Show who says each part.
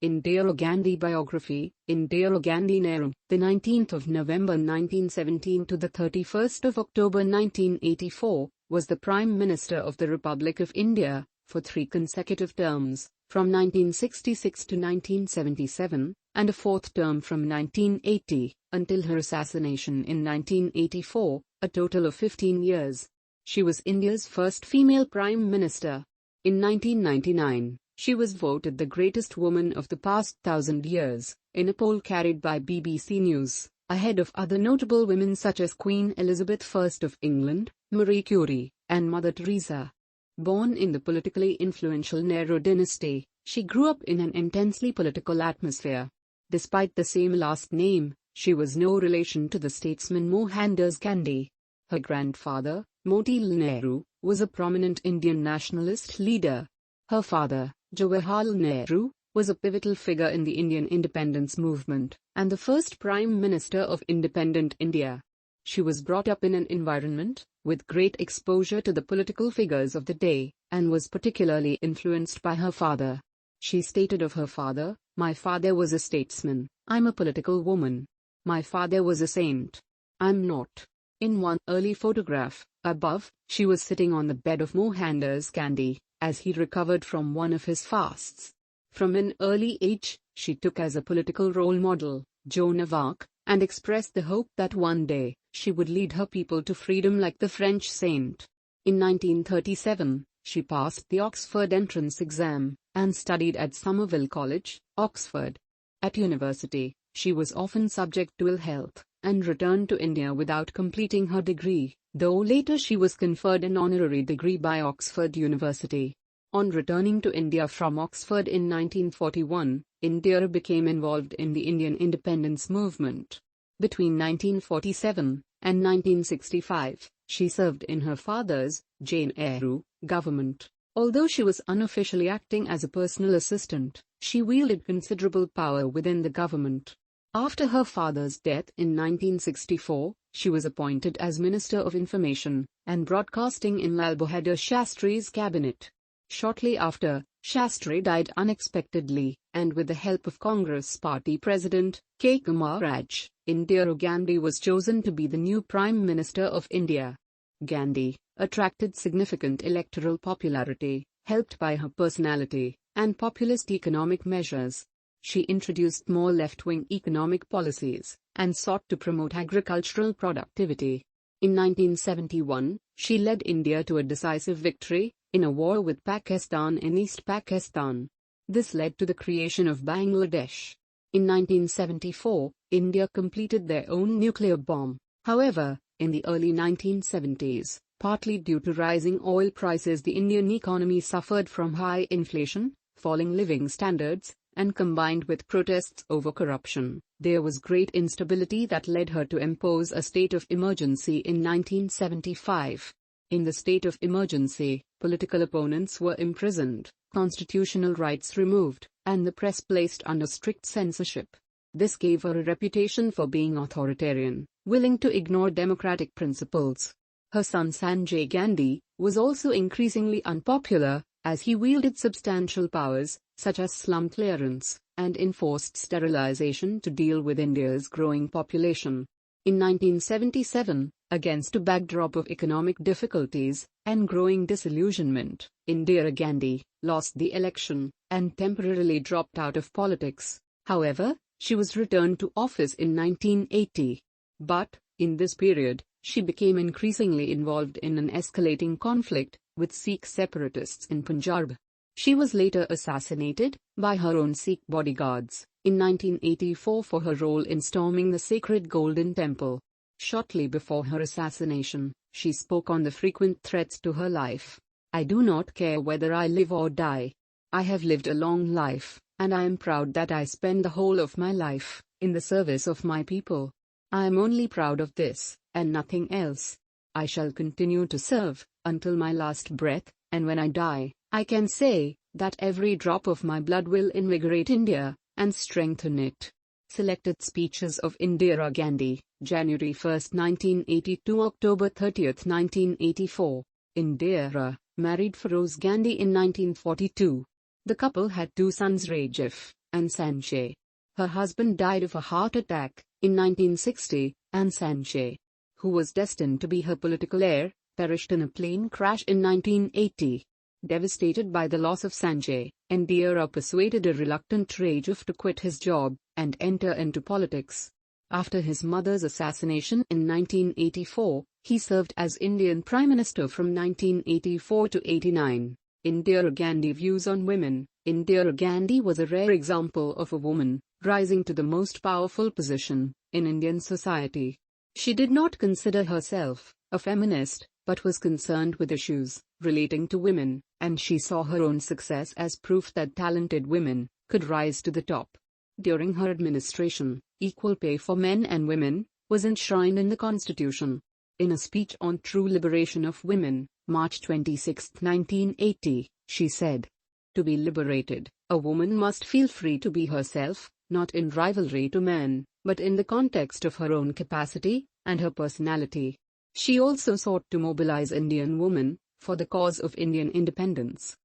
Speaker 1: Indira Gandhi Biography, Indira Gandhi Nehru, the 19th of November 1917 to the 31st of October 1984, was the Prime Minister of the Republic of India for 3 consecutive terms, from 1966 to 1977, and a 4th term from 1980 until her assassination in 1984, a total of 15 years. She was India's first female Prime Minister. In 1999, she was voted the greatest woman of the past 1,000 years, in a poll carried by BBC News, ahead of other notable women such as Queen Elizabeth I of England, Marie Curie, and Mother Teresa. Born in the politically influential Nehru dynasty, she grew up in an intensely political atmosphere. Despite the same last name, she was no relation to the statesman Mohandas Gandhi. Her grandfather, Motilal Nehru, was a prominent Indian nationalist leader. Her father, Jawaharlal Nehru, was a pivotal figure in the Indian independence movement, and the first Prime Minister of independent India. She was brought up in an environment with great exposure to the political figures of the day, and was particularly influenced by her father. She stated of her father, "My father was a statesman, I'm a political woman. My father was a saint. I'm not." In one early photograph, above, she was sitting on the bed of Mohandas Gandhi, as he recovered from one of his fasts. From an early age, she took as a political role model Joan of Arc, and expressed the hope that one day, she would lead her people to freedom like the French saint. In 1937, she passed the Oxford entrance exam, and studied at Somerville College, Oxford. At university, she was often subject to ill health, and returned to India without completing her degree, though later she was conferred an honorary degree by Oxford University. On returning to India from Oxford in 1941, Indira became involved in the Indian independence movement. Between 1947 and 1965, she served in her father's, J. Nehru, government. Although she was unofficially acting as a personal assistant, she wielded considerable power within the government. After her father's death in 1964, she was appointed as Minister of Information and Broadcasting in Lal Bahadur Shastri's cabinet. Shortly after, Shastri died unexpectedly, and with the help of Congress Party President K. Kamaraj, Indira Gandhi was chosen to be the new Prime Minister of India. Gandhi attracted significant electoral popularity, helped by her personality and populist economic measures. She introduced more left-wing economic policies, and sought to promote agricultural productivity. In 1971, she led India to a decisive victory in a war with Pakistan in East Pakistan. This led to the creation of Bangladesh. In 1974, India completed their own nuclear bomb. However, in the early 1970s, partly due to rising oil prices, the Indian economy suffered from high inflation, falling living standards, and combined with protests over corruption, there was great instability that led her to impose a state of emergency in 1975. In the state of emergency, political opponents were imprisoned, constitutional rights removed, and the press placed under strict censorship. This gave her a reputation for being authoritarian, willing to ignore democratic principles. Her son Sanjay Gandhi was also increasingly unpopular, as he wielded substantial powers, such as slum clearance, and enforced sterilization to deal with India's growing population. In 1977, against a backdrop of economic difficulties and growing disillusionment, Indira Gandhi lost the election and temporarily dropped out of politics. However, she was returned to office in 1980. But, in this period, she became increasingly involved in an escalating conflict with Sikh separatists in Punjab. She was later assassinated by her own Sikh bodyguards in 1984 for her role in storming the sacred Golden Temple. Shortly before her assassination, she spoke on the frequent threats to her life. "I do not care whether I live or die. I have lived a long life, and I am proud that I spend the whole of my life in the service of my people. I am only proud of this, and nothing else. I shall continue to serve until my last breath, and when I die, I can say that every drop of my blood will invigorate India and strengthen it." Selected speeches of Indira Gandhi, January 1, 1982 – October 30, 1984. Indira married Feroz Gandhi in 1942. The couple had 2 sons, Rajiv and Sanjay. Her husband died of a heart attack in 1960, and Sanjay, who was destined to be her political heir, perished in a plane crash in 1980. Devastated by the loss of Sanjay, Indira persuaded a reluctant Rajiv to quit his job and enter into politics. After his mother's assassination in 1984, he served as Indian Prime Minister from 1984 to 89. Indira Gandhi views on women. Indira Gandhi was a rare example of a woman rising to the most powerful position in Indian society. She did not consider herself a feminist, but was concerned with issues relating to women, and she saw her own success as proof that talented women could rise to the top. During her administration, equal pay for men and women was enshrined in the Constitution. In a speech on true liberation of women, March 26, 1980, she said, "To be liberated, a woman must feel free to be herself, not in rivalry to men, but in the context of her own capacity and her personality." She also sought to mobilize Indian women for the cause of Indian independence.